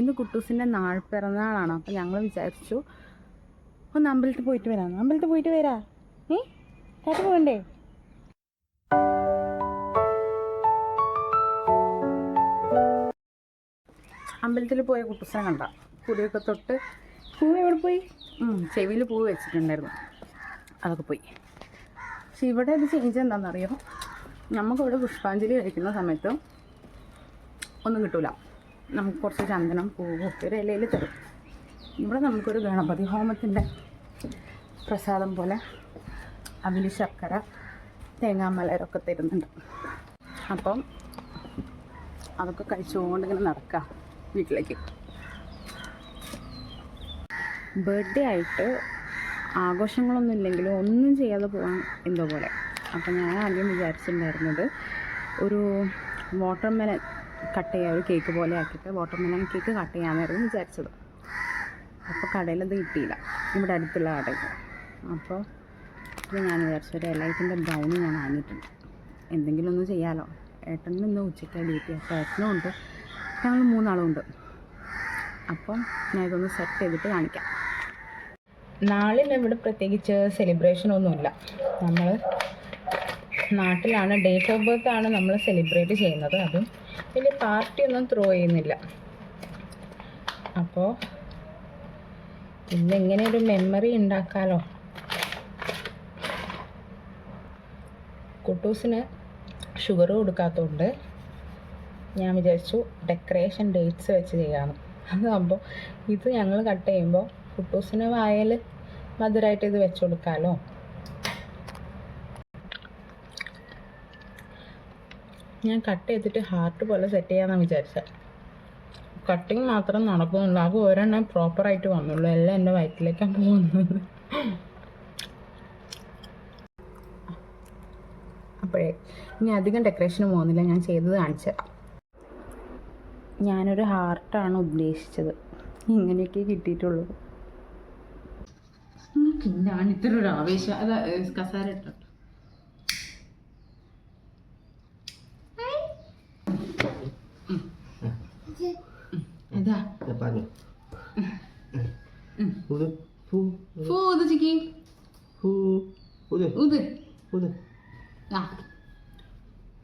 ഇന്ന് കുട്ടൂസിൻ്റെ പിറന്നാളാണ്. അപ്പോൾ ഞങ്ങൾ വിചാരിച്ചു ഒന്ന് അമ്പലത്തിൽ പോയിട്ട് വരാം. അമ്പലത്തിൽ പോയിട്ട് വരാ കാറ്റ് പോകണ്ടേ? അമ്പലത്തിൽ പോയ കുട്ടൂസിനെ കണ്ട കുടിയൊക്കെ തൊട്ട് പൂവ് എവിടെ പോയി? ചെവിയിൽ പൂവ് വെച്ചിട്ടുണ്ടായിരുന്നു, അതൊക്കെ പോയി. പക്ഷെ ഇവിടെ ഇത് ചേഞ്ച് എന്താണെന്നറിയോ? നമുക്കിവിടെ പുഷ്പാഞ്ജലി കഴിക്കുന്ന സമയത്ത് ഒന്നും കിട്ടൂല. നമുക്ക് കുറച്ച് ചന്ദനം പൂവ് ഒക്കെ ഒരു ഇലയിൽ തരും. ഇവിടെ നമുക്കൊരു ഗണപതി ഹോമത്തിൻ്റെ പ്രസാദം പോലെ അവിൽ, ശർക്കര, തേങ്ങാമലരൊക്കെ തരുന്നുണ്ട്. അപ്പം അതൊക്കെ കഴിച്ചുകൊണ്ടിങ്ങനെ നടക്കാം വീട്ടിലേക്ക്. ബർത്ത്ഡേ ആയിട്ട് ആഘോഷങ്ങളൊന്നും ഇല്ലെങ്കിലും ഒന്നും ചെയ്യാതെ പോകാൻ എന്തോ പോലെ. അപ്പം ഞാൻ ആദ്യം വിചാരിച്ചിട്ടുണ്ടായിരുന്നത് ഒരു വാട്ടർമെലൺ കട്ട് ചെയ്യുക, ഒരു കേക്ക് പോലെ ആക്കിയിട്ട് വാട്ടർമെലൺ കേക്ക് കട്ട് ചെയ്യാമെന്നായിരുന്നു വിചാരിച്ചത്. അപ്പോൾ കടയിലത് കിട്ടിയില്ല, ഇവിടെ അടുത്തുള്ള കടയിൽ. അപ്പോൾ ഇത് ഞാൻ വിചാരിച്ചു ഒരു എലൈറ്റിൻ്റെ ബ്രൗണി ഞാൻ വാങ്ങിയിട്ടുണ്ട്. എന്തെങ്കിലും ഒന്ന് ചെയ്യാമല്ലോ. ഏട്ടനും ഇന്ന് ഉച്ചയ്ക്ക് ഡ്യൂട്ടി, അപ്പോൾ ഏട്ടനും ഉണ്ട്, ഞങ്ങൾ 3 ആളും ഉണ്ട്. അപ്പം ഞാൻ ഇതൊന്ന് സെറ്റ് ചെയ്തിട്ട് കാണിക്കാം. നാളെ ഇവിടെ പ്രത്യേകിച്ച് സെലിബ്രേഷനൊന്നുമില്ല. നമ്മൾ നാട്ടിലാണ്, ഡേറ്റ് ഓഫ് ബർത്ത് ആണ് നമ്മൾ സെലിബ്രേറ്റ് ചെയ്യുന്നത്. അതും വലിയ പാർട്ടിയൊന്നും ത്രോ ചെയ്യുന്നില്ല. അപ്പോൾ ഇന്നെങ്ങനെ ഒരു മെമ്മറി ഉണ്ടാക്കാമല്ലോ. കുട്ടൂസിന് ഷുഗർ കൊടുക്കാത്തതുകൊണ്ട് ഞാൻ വിചാരിച്ചു ഡെക്കറേഷൻ ഡേറ്റ്സ് വെച്ച് ചെയ്യാമെന്ന്. അതാകുമ്പോൾ ഇത് ഞങ്ങൾ കട്ട് ചെയ്യുമ്പോൾ കുട്ടൂസിന് വായൽ മധുരമായിട്ട് ഇത് വെച്ച് കൊടുക്കാമല്ലോ. ഞാൻ കട്ട് ചെയ്തിട്ട് ഹാർട്ട് പോലെ സെറ്റ് ചെയ്യാമെന്നാണ് വിചാരിച്ചത്. കട്ടിങ് മാത്രം നടക്കുന്നുള്ളൂ, അത് ഒരെണ്ണം പ്രോപ്പറായിട്ട് വന്നുള്ളൂ. എല്ലാം എൻ്റെ വയറ്റിലേക്കാണ് പോകുന്നത്. അപ്പോഴേ ഇനി അധികം ഡെക്കറേഷന് പോകുന്നില്ല, ഞാൻ ചെയ്തത് കാണിച്ചു തരാം. ഞാനൊരു ഹാർട്ടാണ് ഉദ്ദേശിച്ചത്, ഇങ്ങനെയൊക്കെ കിട്ടിയിട്ടുള്ളൂ. ഞാൻ ഇത്ര ഒരു ആവേശം. അത് കസാര ഇട്ടോ. അതാ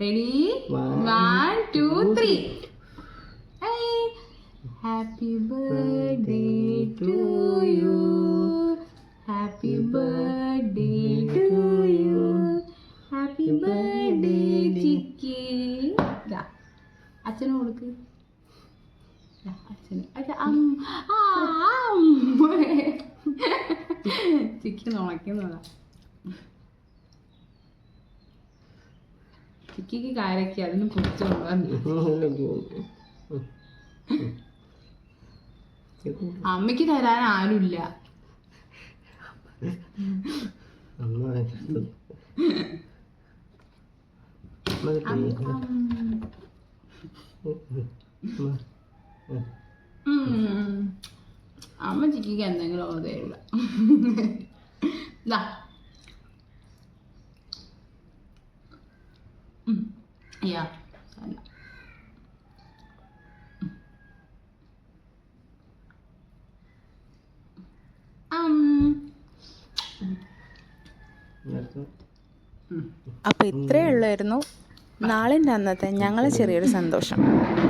ready, 1 2 3. Happy birthday to you, happy birthday to you, happy birthday ചിക്കി. അച്ഛന് കൊടുക്ക്. ചിക്കി നുണയ്ക്കുന്നതാ. ചിക്കിക്ക് കാരൊക്കെ അതിന് കുറിച്ച് അമ്മയ്ക്ക് തരാൻ ആരുമില്ല. അമ്മ ചിക്കിക്ക് എന്തെങ്കിലും ഓതയില്ല. യാ അല്ല അപ്പോൾ ഇത്രയേ ഉള്ളായിരുന്നു നാളിൻ്റെ അന്നത്തെ ഞങ്ങളെ ചെറിയൊരു സന്തോഷം.